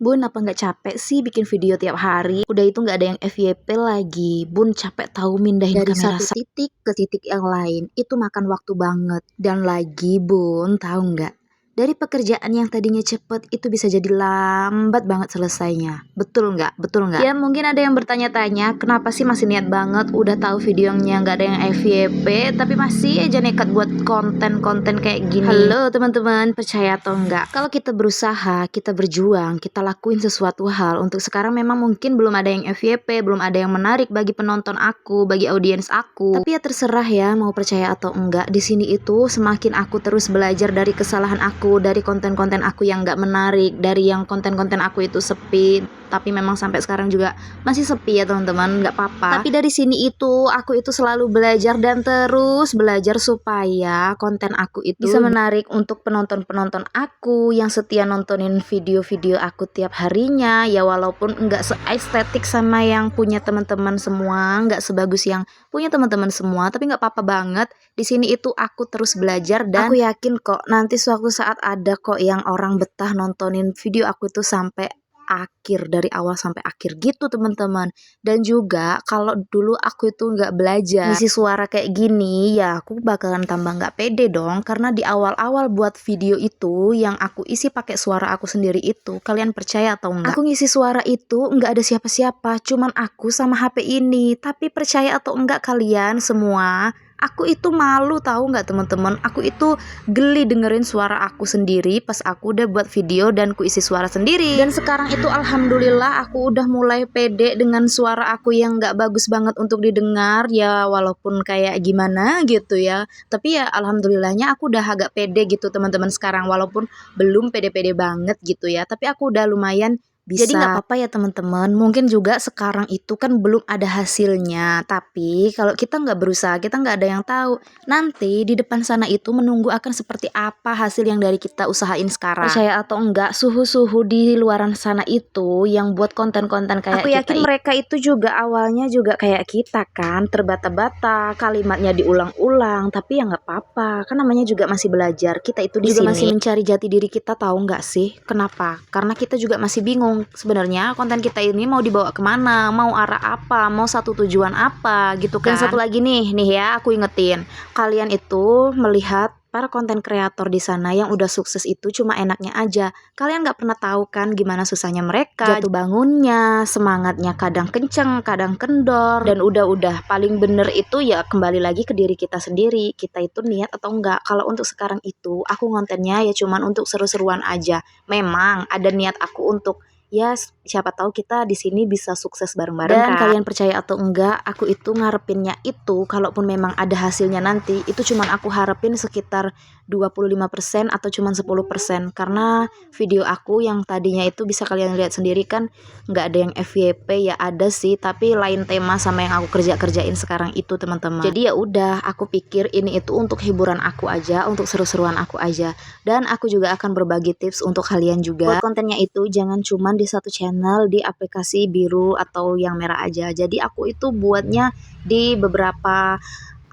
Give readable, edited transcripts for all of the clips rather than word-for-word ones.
Bun, apa nggak capek sih bikin video tiap hari? Udah itu nggak ada yang FYP lagi. Bun, capek tahu mindahin Dari kamera satu titik ke titik yang lain, itu makan waktu banget. Dan lagi bun, tahu nggak? Dari pekerjaan yang tadinya cepet, itu bisa jadi lambat banget selesainya. Betul nggak? Betul nggak? Ya mungkin ada yang bertanya-tanya, kenapa sih masih niat banget? Udah tahu videonya nggak ada yang FYP, tapi masih aja nekat buat konten-konten kayak gini. Halo teman-teman, percaya atau enggak? Kalau kita berusaha, kita berjuang, kita lakuin sesuatu hal. Untuk sekarang memang mungkin belum ada yang FYP, belum ada yang menarik bagi penonton aku, bagi audiens aku. Tapi ya terserah ya, mau percaya atau enggak. Di sini itu semakin aku terus belajar dari kesalahan aku, dari konten-konten aku yang nggak menarik, dari yang konten-konten aku itu sepi, tapi memang sampai sekarang juga masih sepi ya teman-teman, nggak apa-apa. Tapi dari sini itu aku itu selalu belajar dan terus belajar supaya konten aku itu bisa menarik untuk penonton-penonton aku yang setia nontonin video-video aku tiap harinya. Ya walaupun nggak se-estetik sama yang punya teman-teman semua, nggak sebagus yang punya teman-teman semua, tapi nggak apa-apa banget. Di sini itu aku terus belajar dan aku yakin kok nanti suatu saat ada kok yang orang betah nontonin video aku itu sampai akhir, dari awal sampai akhir gitu teman-teman. Dan juga kalau dulu aku itu nggak belajar ngisi suara kayak gini, ya aku bakalan tambah nggak pede dong. Karena di awal-awal buat video itu yang aku isi pakai suara aku sendiri itu, kalian percaya atau enggak? Aku ngisi suara itu nggak ada siapa-siapa, cuman aku sama HP ini. Tapi percaya atau enggak kalian semua, aku itu malu tahu nggak teman-teman? Aku itu geli dengerin suara aku sendiri pas aku udah buat video dan ku isi suara sendiri. Dan sekarang itu alhamdulillah aku udah mulai pede dengan suara aku yang nggak bagus banget untuk didengar, ya walaupun kayak gimana gitu ya. Tapi ya alhamdulillahnya aku udah agak pede gitu teman-teman sekarang, walaupun belum pede-pede banget gitu ya. Tapi aku udah lumayan bisa. Jadi nggak apa-apa ya teman-teman, mungkin juga sekarang itu kan belum ada hasilnya, tapi kalau kita nggak berusaha, kita nggak ada yang tahu nanti di depan sana itu menunggu akan seperti apa hasil yang dari kita usahain sekarang. Percaya atau enggak, suhu-suhu di luaran sana itu yang buat konten-konten kayak aku yakin mereka itu juga awalnya juga kayak kita kan, terbata-bata, kalimatnya diulang-ulang, tapi ya nggak apa-apa, kan namanya juga masih belajar. Kita itu di juga sini masih mencari jati diri kita, tahu nggak sih? Kenapa? Karena kita juga masih bingung sebenarnya konten kita ini mau dibawa kemana, mau arah apa, mau satu tujuan apa gitu kan. Dan satu lagi nih ya, aku ingetin kalian itu melihat para konten kreator di sana yang udah sukses itu cuma enaknya aja. Kalian nggak pernah tahu kan gimana susahnya mereka, jatuh bangunnya, semangatnya kadang kenceng, kadang kendor. Dan udah paling bener itu ya kembali lagi ke diri kita sendiri. Kita itu niat atau enggak. Kalau untuk sekarang itu aku kontennya ya cuman untuk seru-seruan aja. Memang ada niat aku untuk ya siapa tahu kita di sini bisa sukses bareng-bareng kan. Dan kalian percaya atau enggak, aku itu ngarepinnya itu kalaupun memang ada hasilnya nanti, itu cuman aku harapin sekitar 25% atau cuman 10%. Karena video aku yang tadinya itu bisa kalian lihat sendiri kan nggak ada yang FYP, ya ada sih tapi lain tema sama yang aku kerjain sekarang itu teman-teman. Jadi ya udah, aku pikir ini itu untuk hiburan aku aja, untuk seru-seruan aku aja. Dan aku juga akan berbagi tips untuk kalian juga. Buat kontennya itu jangan cuman di satu channel di aplikasi biru atau yang merah aja. Jadi aku itu buatnya di beberapa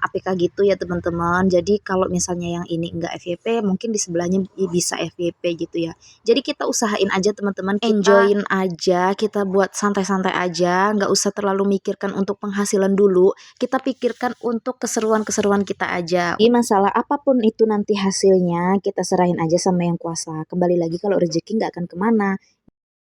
APK gitu ya teman-teman. Jadi kalau misalnya yang ini enggak FYP, mungkin di sebelahnya bisa FYP gitu ya. Jadi kita usahain aja teman-teman, enjoyin aja, kita buat santai-santai aja, nggak usah terlalu mikirkan untuk penghasilan dulu. Kita pikirkan untuk keseruan-keseruan kita aja. Di masalah apapun itu nanti hasilnya kita serahin aja sama yang kuasa. Kembali lagi kalau rezeki nggak akan kemana,